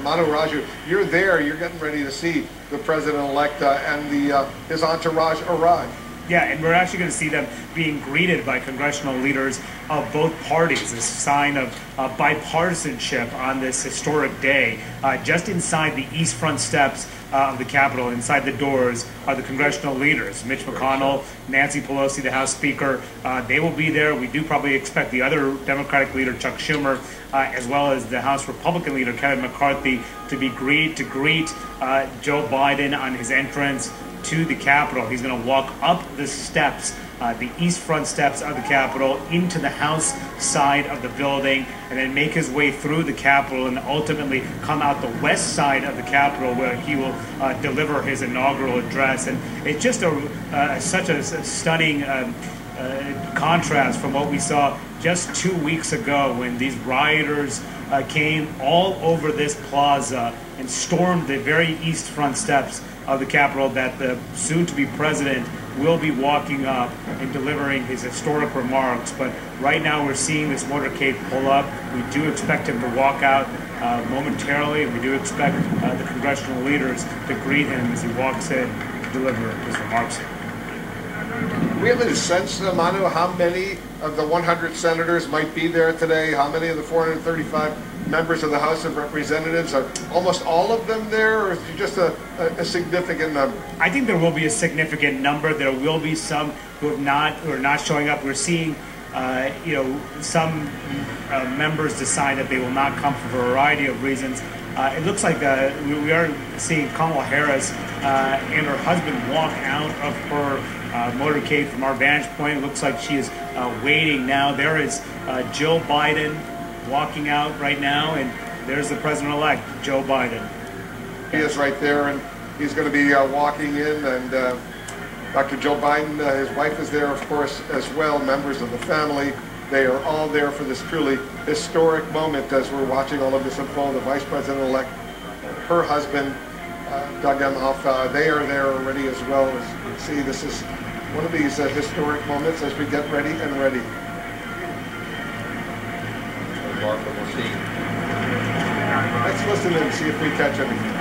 Manu Raju, you're there. You're getting ready to see the president-elect and his entourage arrive. Yeah, and we're actually going to see them being greeted by congressional leaders of both parties, a sign of bipartisanship on this historic day. Just inside the east front steps of the Capitol, inside the doors, are the congressional leaders. Mitch McConnell, Nancy Pelosi, the House Speaker, they will be there. We do probably expect the other Democratic leader, Chuck Schumer, as well as the House Republican leader, Kevin McCarthy, to greet Joe Biden on his entrance to the Capitol. He's going to walk up the steps, the east front steps of the Capitol, into the House side of the building, and then make his way through the Capitol and ultimately come out the west side of the Capitol, where he will deliver his inaugural address. And it's just such a stunning contrast from what we saw just 2 weeks ago, when these rioters came all over this plaza and stormed the very east front steps of the Capitol, that the soon-to-be president will be walking up and delivering his historic remarks. But right now we're seeing this motorcade pull up. We do expect him to walk out momentarily, and we do expect the congressional leaders to greet him as he walks in to deliver his remarks. Do we have any sense, Manu, how many of the 100 senators might be there today? How many of the 435 members of the House of Representatives? Are almost all of them there, or is it just a significant number? I think there will be a significant number. There will be some who are not showing up. We're seeing, some members decide that they will not come for a variety of reasons. It looks like we are seeing Kamala Harris and her husband walk out of her motorcade from our vantage point. It looks like she is waiting now. There is Joe Biden walking out right now, and there's the president-elect, Joe Biden. He is right there, and he's going to be walking in, and Dr. Joe Biden, his wife is there, of course, as well, members of the family. They are all there for this truly historic moment as we're watching all of this unfold. The vice president-elect, her husband, Doug Emhoff, they are there already as well. As you can see, this is one of these historic moments as we get ready and ready. Remarkable scene. Let's listen and see if we catch anything.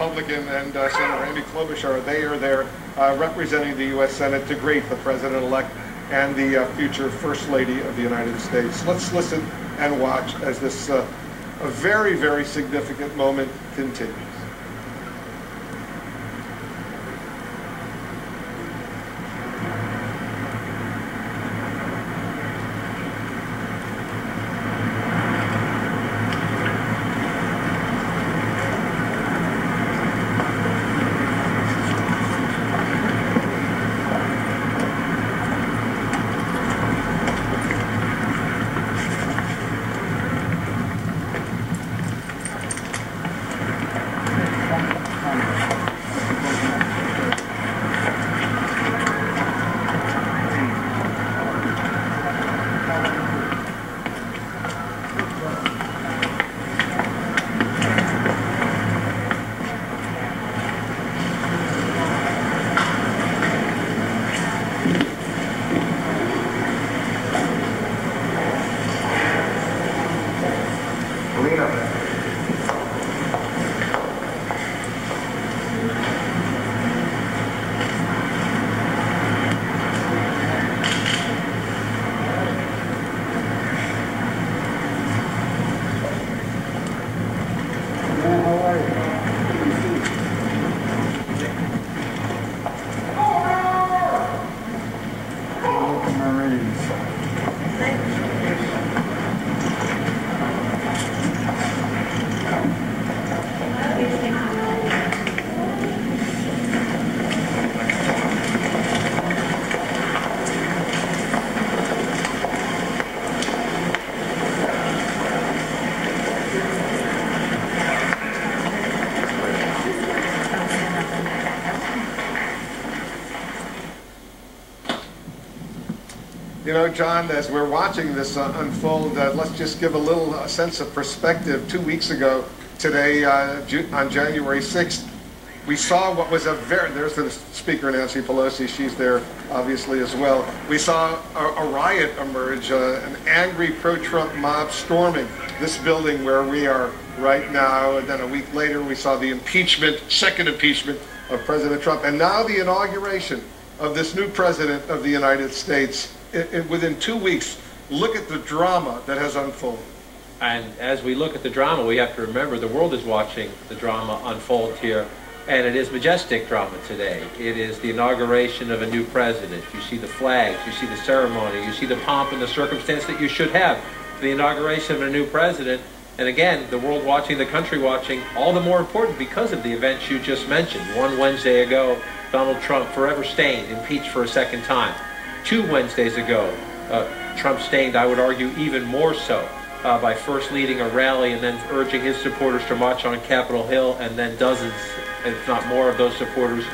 Republican and Senator Amy Klobuchar, they are there representing the U.S. Senate to greet the president-elect and the future First Lady of the United States. Let's listen and watch as this a very, very significant moment continues. You know, John, as we're watching this unfold, let's just give a little sense of perspective. 2 weeks ago today, on January 6th, we saw what was a there's the Speaker, Nancy Pelosi, she's there obviously as well. We saw a riot emerge, an angry pro-Trump mob storming this building where we are right now. And then a week later, we saw the impeachment, second impeachment of President Trump. And now the inauguration of this new President of the United States. Within 2 weeks, look at the drama that has unfolded. And as we look at the drama, we have to remember the world is watching the drama unfold here. And it is majestic drama today. It is the inauguration of a new president. You see the flags, you see the ceremony, you see the pomp and the circumstance that you should have for the inauguration of a new president. And again, the world watching, the country watching, all the more important because of the events you just mentioned. One Wednesday ago, Donald Trump forever stained, impeached for a second time. 2 Wednesdays ago, Trump stained, I would argue, even more so by first leading a rally and then urging his supporters to march on Capitol Hill, and then dozens, if not more, of those supporters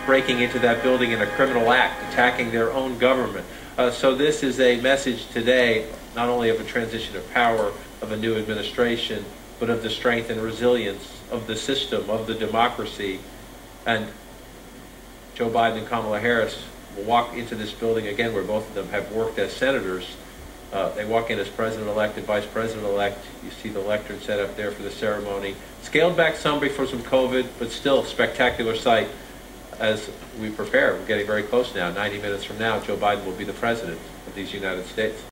breaking into that building in a criminal act, attacking their own government. So this is a message today, not only of a transition of power, of a new administration, but of the strength and resilience of the system, of the democracy. And Joe Biden and Kamala Harris will walk into this building again, where both of them have worked as senators. They walk in as president-elect and vice president-elect. You see the lectern set up there for the ceremony. Scaled back some before some COVID, but still spectacular sight as we prepare. We're getting very close now. 90 minutes from now, Joe Biden will be the president of these United States.